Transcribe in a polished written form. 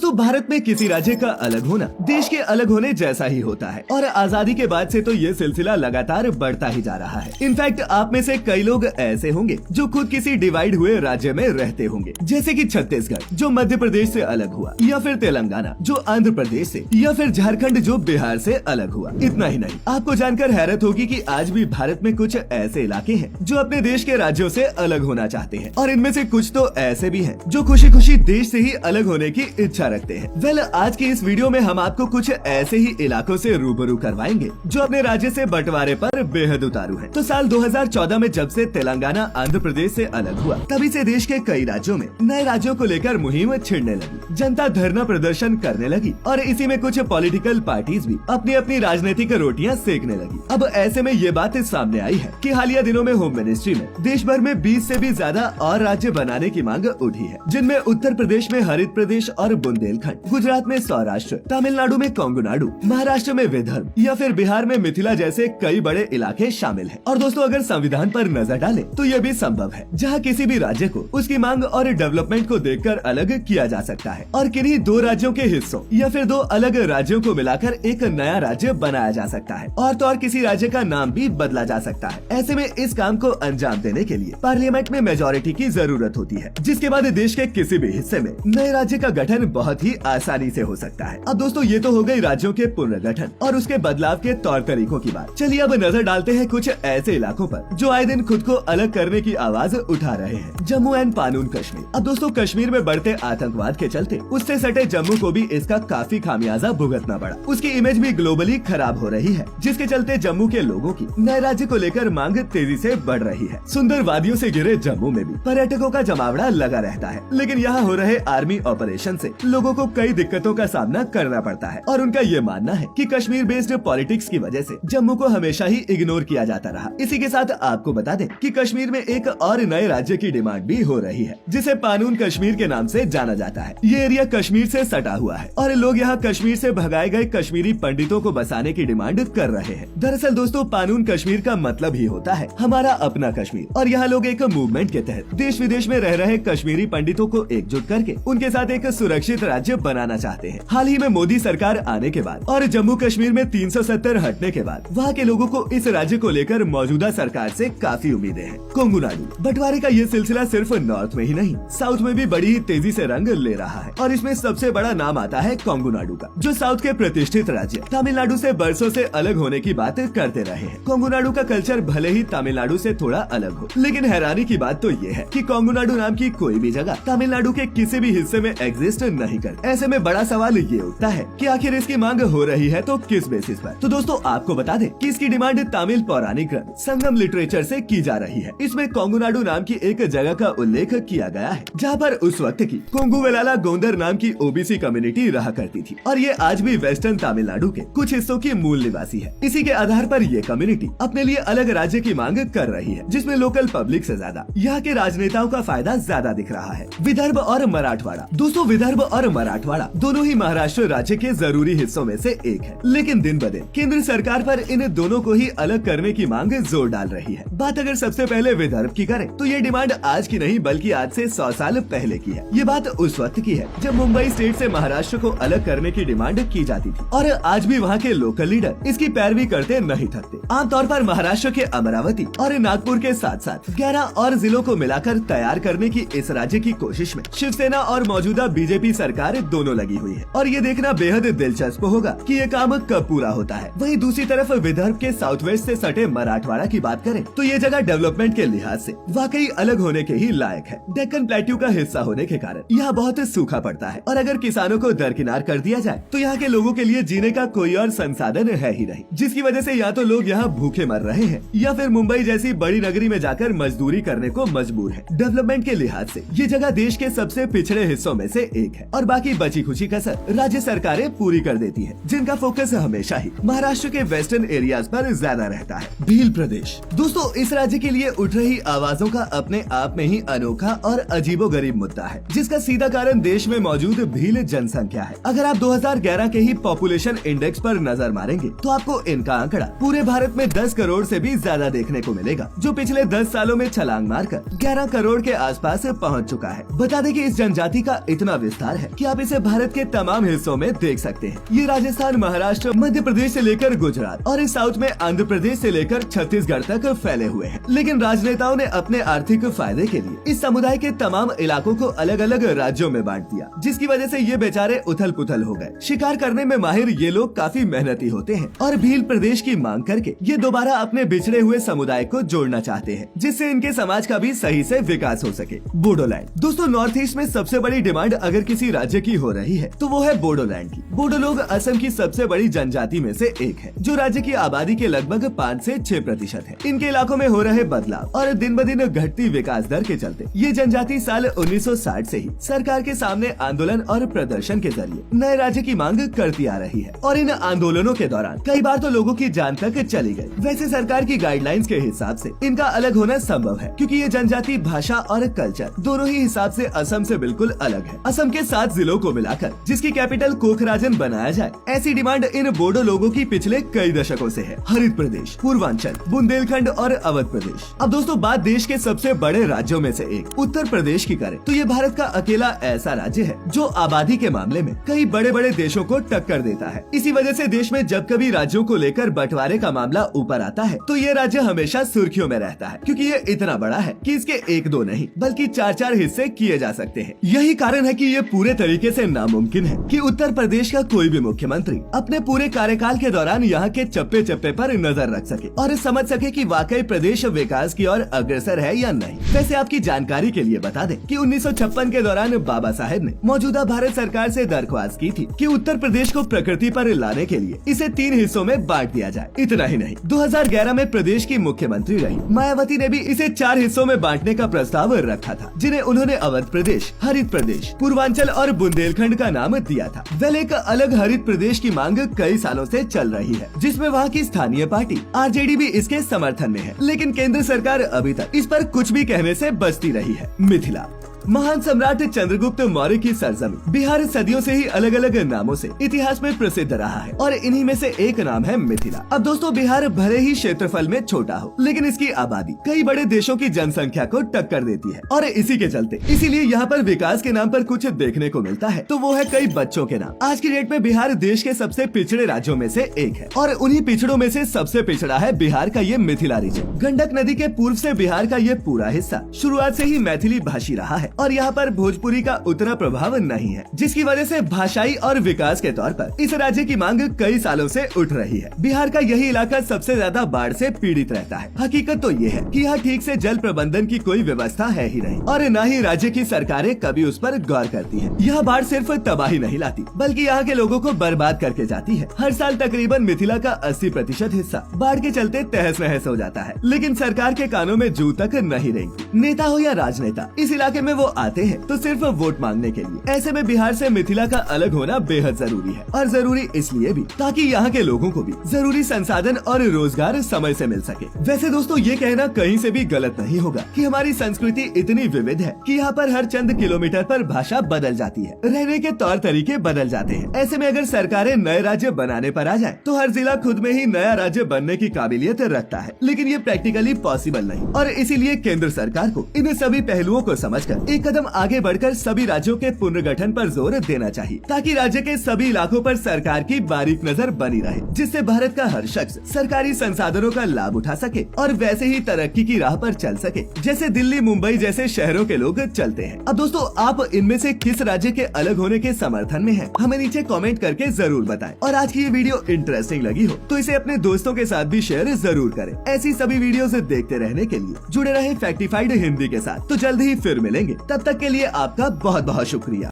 दोस्तों भारत में किसी राज्य का अलग होना देश के अलग होने जैसा ही होता है और आजादी के बाद से तो ये सिलसिला लगातार बढ़ता ही जा रहा है। इनफैक्ट आप में से कई लोग ऐसे होंगे जो खुद किसी डिवाइड हुए राज्य में रहते होंगे, जैसे कि छत्तीसगढ़ जो मध्य प्रदेश से अलग हुआ, या फिर तेलंगाना जो आंध्र प्रदेश से, या फिर झारखंड जो बिहार से अलग हुआ। इतना ही नहीं, आपको जानकर हैरत होगी कि आज भी भारत में कुछ ऐसे इलाके हैं जो अपने देश के राज्यों से अलग होना चाहते हैं, और इनमें से कुछ तो ऐसे भी हैं जो खुशी खुशी देश से ही अलग होने की इच्छा रखते हैं। वेल, आज की इस वीडियो में हम आपको कुछ ऐसे ही इलाकों से रूबरू करवाएंगे जो अपने राज्य से बंटवारे पर बेहद उतारू हैं। तो साल 2014 में जब से तेलंगाना आंध्र प्रदेश से अलग हुआ, तभी से देश के कई राज्यों में नए राज्यों को लेकर मुहिम छिड़ने लगी, जनता धरना प्रदर्शन करने लगी और इसी में कुछ पॉलिटिकल पार्टीज भी अपनी अपनी राजनीतिक रोटियां सेकने लगी। अब ऐसे में ये बात सामने आई है कि हालिया दिनों में होम मिनिस्ट्री में देश भर में 20 से भी ज्यादा और राज्य बनाने की मांग उठी है, जिनमें उत्तर प्रदेश में हरित प्रदेश और बुंदेलखंड, गुजरात में सौराष्ट्र, तमिलनाडु में कोंगुनाडु, महाराष्ट्र में विदर्भ या फिर बिहार में मिथिला जैसे कई बड़े इलाके शामिल हैं। और दोस्तों अगर संविधान पर नजर डालें तो ये भी संभव है, जहां किसी भी राज्य को उसकी मांग और डेवलपमेंट को देखकर अलग किया जा सकता है और किन्हीं दो राज्यों के हिस्सों या फिर दो अलग राज्यों को मिलाकर एक नया राज्य बनाया जा सकता है, और तो और किसी राज्य का नाम भी बदला जा सकता है। ऐसे में इस काम को अंजाम देने के लिए पार्लियामेंट में मेजोरिटी की जरूरत होती है, जिसके बाद देश के किसी भी हिस्से में नए राज्य का गठन बहुत ही आसानी से हो सकता है। अब दोस्तों ये तो हो गई राज्यों के पुनर्गठन और उसके बदलाव के तौर तरीकों की बात। चलिए अब नजर डालते हैं कुछ ऐसे इलाकों पर जो आए दिन खुद को अलग करने की आवाज उठा रहे हैं। जम्मू एंड पानून कश्मीर। अब दोस्तों कश्मीर में बढ़ते आतंकवाद के चलते उससे सटे जम्मू को भी इसका काफी खामियाजा भुगतना पड़ा। उसकी इमेज भी ग्लोबली खराब हो रही है, जिसके चलते जम्मू के लोगों की नए राज्य को लेकर मांग तेजी से बढ़ रही है। सुंदर वादियों से घिरे जम्मू में भी पर्यटकों का जमावड़ा लगा रहता है, लेकिन यहाँ हो रहे आर्मी ऑपरेशन से लोगों को कई दिक्कतों का सामना करना पड़ता है और उनका ये मानना है कि कश्मीर बेस्ड पॉलिटिक्स की वजह से जम्मू को हमेशा ही इग्नोर किया जाता रहा। इसी के साथ आपको बता दें कि कश्मीर में एक और नए राज्य की डिमांड भी हो रही है, जिसे पानून कश्मीर के नाम से जाना जाता है। ये एरिया कश्मीर से सटा हुआ है और लोग यहाँ कश्मीर से भगाए गए कश्मीरी पंडितों को बसाने की डिमांड कर रहे हैं। दरअसल दोस्तों पानून कश्मीर का मतलब ही होता है हमारा अपना कश्मीर, और यहाँ लोग एक मूवमेंट के तहत देश विदेश में रह रहे कश्मीरी पंडितों को एकजुट करके उनके साथ एक सुरक्षित राज्य बनाना चाहते हैं। हाल ही में मोदी सरकार आने के बाद और जम्मू कश्मीर में 370 हटने के बाद वहाँ के लोगों को इस राज्य को लेकर मौजूदा सरकार से काफी उम्मीदें हैं। कोंगुनाडु बंटवारे का ये सिलसिला सिर्फ नॉर्थ में ही नहीं, साउथ में भी बड़ी ही तेजी से रंग ले रहा है, और इसमें सबसे बड़ा नाम आता है कोंगुनाडु का, जो साउथ के प्रतिष्ठित राज्य तमिलनाडु से बरसों से अलग होने की बात करते रहे हैं। कोंगुनाडु का कल्चर भले ही तमिलनाडु से थोड़ा अलग हो, लेकिन हैरानी की बात तो ये है कि कोंगुनाडु नाम की कोई भी जगह तमिलनाडु के किसी भी हिस्से में एग्जिस्ट नहीं करती। ऐसे में बड़ा सवाल ये उठता है कि आखिर इसकी मांग हो रही है तो किस बेसिस पर। तो दोस्तों आपको बता दें कि इसकी डिमांड तमिल पौराणिक ग्रंथ संगम लिटरेचर से की जा रही है। इसमें कोंगुनाडु नाम की एक जगह का उल्लेख किया गया है, जहाँ पर उस वक्त की कोंगुवेलाला गोंदर नाम की ओबीसी कम्युनिटी रहा करती थी, और ये आज भी वेस्टर्न तमिलनाडु के कुछ हिस्सों की मूल निवासी है। इसी के आधार पर ये कम्युनिटी अपने लिए अलग राज्य की मांग कर रही है, जिसमें लोकल पब्लिक से ज्यादा यहाँ के राजनेताओं का फायदा ज्यादा दिख रहा है। विदर्भ और मराठवाड़ा। दोस्तों विदर्भ और मराठवाड़ा दोनों ही महाराष्ट्र राज्य के जरूरी हिस्सों में से एक है, लेकिन दिन ब दिन केंद्र सरकार पर इन दोनों को ही अलग करने की मांग जोर डाल रही है। बात अगर सबसे पहले विदर्भ की करें तो ये डिमांड आज की नहीं बल्कि आज से 100 साल पहले की है। ये बात उस वक्त की है जब मुंबई स्टेट से महाराष्ट्र को अलग करने की डिमांड की जाती थी, और आज भी वहाँ के लोकल लीडर इसकी पैरवी करते नहीं थकते। आमतौर पर महाराष्ट्र के अमरावती और नागपुर के साथ साथ 11 और जिलों को मिलाकर तैयार करने की इस राज्य की कोशिश में शिवसेना और मौजूदा बीजेपी सरकार दोनों लगी हुई है, और ये देखना बेहद दिलचस्प होगा कि ये काम कब पूरा होता है। वहीं दूसरी तरफ विदर्भ के साउथ वेस्ट से सटे मराठवाड़ा की बात करें तो ये जगह डेवलपमेंट के लिहाज से वाकई अलग होने के ही लायक है। डेक्कन प्लेट्यू का हिस्सा होने के कारण यहाँ बहुत सूखा पड़ता है, और अगर किसानों को दरकिनार कर दिया जाए तो यहाँ के लोगों के लिए जीने का कोई और संसाधन है ही नहीं, जिसकी वजह से या तो लोग यहाँ भूखे मर रहे हैं या फिर मुंबई जैसी बड़ी नगरी में जाकर मजदूरी करने को मजबूर है। डेवलपमेंट के लिहाज से ये जगह देश के सबसे पिछड़े हिस्सों में से एक है, और बाकी बची खुची कसर राज्य सरकारें पूरी कर देती है, जिनका फोकस हमेशा ही महाराष्ट्र के वेस्टर्न एरियाज पर ज्यादा रहता है। भील प्रदेश। दोस्तों इस राज्य के लिए उठ रही आवाजों का अपने आप में ही अनोखा और अजीबोगरीब मुद्दा है, जिसका सीधा कारण देश में मौजूद भील जनसंख्या है। अगर आप 2011 के ही पॉपुलेशन इंडेक्स पर नजर मारेंगे तो आपको इनका आंकड़ा पूरे भारत में 10 करोड़ से भी ज्यादा देखने को मिलेगा, जो पिछले 10 सालों में छलांग मारकर 11 करोड़ के आसपास पहुंच चुका है। बता दें कि इस जनजाति का इतना विस्तार है कि आप इसे भारत के तमाम हिस्सों में देख सकते हैं। ये राजस्थान, महाराष्ट्र, मध्य प्रदेश से लेकर गुजरात और इस साउथ में आंध्र प्रदेश से लेकर छत्तीसगढ़ तक फैले हुए हैं। लेकिन राजनेताओं ने अपने आर्थिक फायदे के लिए इस समुदाय के तमाम इलाकों को अलग अलग राज्यों में बांट दिया, जिसकी वजह से ये बेचारे उथल पुथल हो गए। शिकार करने में माहिर ये लोग काफी मेहनती होते हैं और भील प्रदेश की मांग करके ये दोबारा अपने बिछड़े हुए समुदाय को जोड़ना चाहते हैं, जिससे इनके समाज का भी सही से विकास हो सके। बोडोलैंड दोस्तों, नॉर्थ ईस्ट में सबसे बड़ी डिमांड अगर किसी राज्य की हो रही है तो वो है बोडोलैंड की। बोडो लोग असम की सबसे बड़ी जनजाति में से एक है, जो राज्य की आबादी के लगभग 5 से 6% है। इनके इलाकों में हो रहे बदलाव और दिन ब दिन घटती विकास दर के चलते ये जनजाति साल 1960 से ही सरकार के सामने आंदोलन और प्रदर्शन के जरिए नए राज्य की मांग करती आ रही है और इन आंदोलनों के दौरान कई बार तो लोगों की जान तक चली गई। वैसे सरकार की गाइडलाइंस के हिसाब से इनका अलग होना संभव है, क्योंकि ये जनजाति भाषा और कल्चर दोनों ही हिसाब से असम से बिल्कुल अलग है। असम के 7 जिलों को मिलाकर जिसकी कैपिटल कोकराझार बनाया जाए, ऐसी डिमांड इन बोडो लोगों की पिछले कई दशकों से है। हरित प्रदेश, पूर्वांचल, बुंदेलखंड और अवध प्रदेश। अब दोस्तों बात देश के सबसे बड़े राज्यों में से एक उत्तर प्रदेश की करें तो ये भारत का अकेला ऐसा राज्य है जो आबादी के मामले में कई बड़े बड़े देशों को टक्कर देता है। इसी वजह से देश में जब कभी राज्यों को लेकर बंटवारे का मामला ऊपर आता है तो ये राज्य हमेशा सुर्खियों में रहता है, क्योंकि ये इतना बड़ा है कि इसके 1-2 नहीं बल्कि 4-4 हिस्से किए जा सकते हैं। यही कारण है कि ये पूरे तरीके से नामुमकिन है कि उत्तर प्रदेश का कोई भी मुख्यमंत्री अपने पूरे कार्यकाल के दौरान यहाँ के चप्पे चप्पे पर नजर रख सके और समझ सके कि वाकई प्रदेश विकास की ओर अग्रसर है या नहीं। वैसे आपकी जानकारी के लिए बता दें कि 1956 के दौरान बाबा साहेब ने मौजूदा भारत सरकार से दरख्वास्त की थी कि उत्तर प्रदेश को प्रकृति पर लाने के लिए इसे 3 हिस्सों में बांट दिया जाए। इतना ही नहीं, 2011 में प्रदेश की मुख्यमंत्री रही मायावती ने भी इसे 4 हिस्सों में बांटने का प्रस्ताव रखा था, जिन्हें उन्होंने अवध प्रदेश, हरित प्रदेश, पूर्वांचल और बुंदेलखंड का नाम दिया था। वेल, एक अलग हरित प्रदेश की मांग कई सालों से चल रही है, जिसमें वहाँ की स्थानीय पार्टी आरजेडी भी इसके समर्थन में है, लेकिन केंद्र सरकार अभी तक इस पर कुछ भी कहने से बचती रही है। मिथिला, महान सम्राट चंद्रगुप्त मौर्य की सरजमी बिहार सदियों से ही अलग अलग नामों से इतिहास में प्रसिद्ध रहा है और इन्हीं में से एक नाम है मिथिला। अब दोस्तों बिहार भले ही क्षेत्रफल में छोटा हो, लेकिन इसकी आबादी कई बड़े देशों की जनसंख्या को टक्कर देती है और इसी के चलते इसीलिए यहाँ पर विकास के नाम पर कुछ देखने को मिलता है, तो वो है कई बच्चों के नाम। आज की डेट में बिहार देश के सबसे पिछड़े राज्यों में से एक है और उन्हीं पिछड़ों में से सबसे पिछड़ा है बिहार का ये मिथिला रीजन। गंडक नदी के पूर्व से बिहार का ये पूरा हिस्सा शुरुआत से ही मैथिली भाषी रहा है और यहाँ पर भोजपुरी का उतना प्रभाव नहीं है, जिसकी वजह से भाषाई और विकास के तौर पर इस राज्य की मांग कई सालों से उठ रही है। बिहार का यही इलाका सबसे ज्यादा बाढ़ से पीड़ित रहता है। हकीकत तो ये है कि यहाँ ठीक से जल प्रबंधन की कोई व्यवस्था है ही नहीं और न ही राज्य की सरकारें कभी उस पर गौर करती है। यह बाढ़ सिर्फ तबाही नहीं लाती बल्कि यहाँ के लोगों को बर्बाद करके जाती है। हर साल तकरीबन मिथिला का 80% हिस्सा बाढ़ के चलते तहस नहस हो जाता है, लेकिन सरकार के कानों में जू तक नहीं रहेगी। नेता हो या राजनेता, इस इलाके में वो आते हैं तो सिर्फ वोट मांगने के लिए। ऐसे में बिहार से मिथिला का अलग होना बेहद जरूरी है और जरूरी इसलिए भी ताकि यहाँ के लोगों को भी जरूरी संसाधन और रोजगार समय से मिल सके। वैसे दोस्तों ये कहना कहीं से भी गलत नहीं होगा कि हमारी संस्कृति इतनी विविध है कि यहाँ पर हर चंद किलोमीटर पर भाषा बदल जाती है, रहने के तौर तरीके बदल जाते हैं। ऐसे में अगर सरकारें नए राज्य बनाने पर आ जाए तो हर जिला खुद में ही नया राज्य बनने की काबिलियत रखता है, लेकिन ये प्रैक्टिकली पॉसिबल नहीं और इसीलिए केंद्र सरकार को इन सभी पहलुओं को समझकर एक कदम आगे बढ़कर सभी राज्यों के पुनर्गठन पर जोर देना चाहिए, ताकि राज्य के सभी इलाकों पर सरकार की बारीक नजर बनी रहे, जिससे भारत का हर शख्स सरकारी संसाधनों का लाभ उठा सके और वैसे ही तरक्की की राह पर चल सके जैसे दिल्ली, मुंबई जैसे शहरों के लोग चलते हैं। अब दोस्तों आप इनमें से किस राज्य के अलग होने के समर्थन में हैं? हमें नीचे कमेंट करके जरूर बताएं। और आज की ये वीडियो इंटरेस्टिंग लगी हो तो इसे अपने दोस्तों के साथ भी शेयर जरूर करें। ऐसी सभी वीडियोस देखते रहने के लिए जुड़े रहे फैक्टिफाइड हिंदी के साथ। तो जल्द ही फिर मिलेंगे, तब तक के लिए आपका बहुत बहुत शुक्रिया।